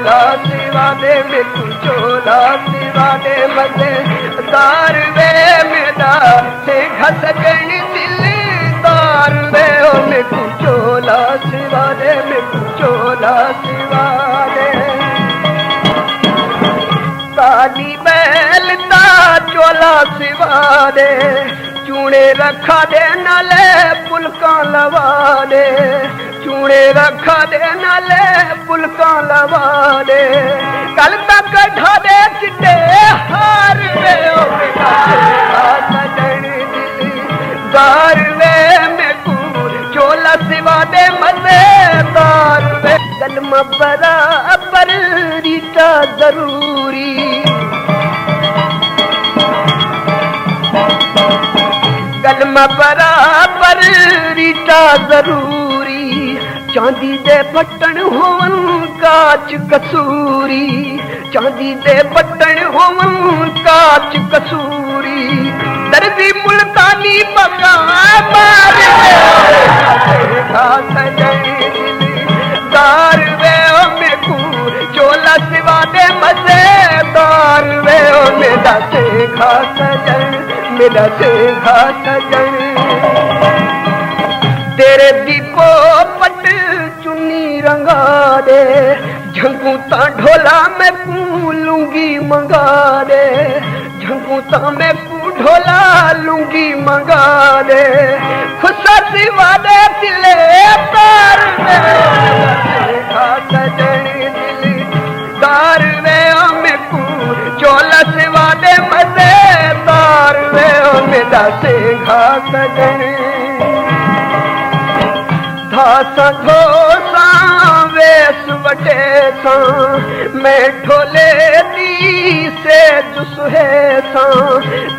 चोला सिवा दे में तू चोला सिवा दे मजे दार वे मेरा से घस गई दिलदार वे ओ में तू चोला सिवा दे में तू चोला सिवा दे काली बैल दा चोला सिवा दे चूड़े रखा दे नाले पुलका लवा दे चूड़े रखा दे नाले पुलका लवा दे कल तक ढा दे चिट्टे हार वे ओ सजनी दिलदार वे में कूर चोला सिवा दे मजेदार वे कलमा बराबर रीता जरूरी कलमा बराबर रीता जरूरी चांदी दे बटन होवन काच कसूरी चांदी दे बटन होवन काच कसूरी दर्दी मुल्तानी पका मारे दार वे ओ में कूर चोला सिवा दे मजेदार वे ओ मेरा से खा सजन मेरा से खा सजन तेरे दीपो पट चुन्नी रंगा दे झंकू ता ढोला में कू लूंगी मंगा दे झंकू ता में कू ढोला लूंगी मंगा दे खुशा सिवा दे तिले तार सजनी दिलदार वे में कू चोला सिवा दे मजेदार वे मेरा से घा सजनी धासा घोसा वेस वटे सा मैं ढोले दी से जुसुहे सा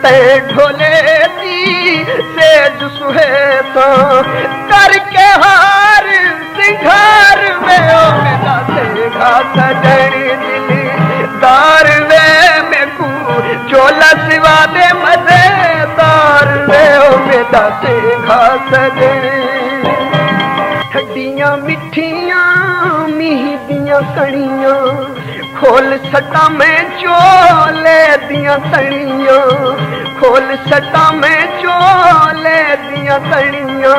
ते ढोले दी से जुसुहे सा करके हार सिंगार में ओ मेरा से घा सजनी दिलदार वे में कू चोला सिवा दे मजेदार वे ओ मेरा से घा सजनी ठंडियां मिठियां मीह दियां कणियां खोल सटा में चोले दियां तणियां खोल सटा में चोले दियां तणियां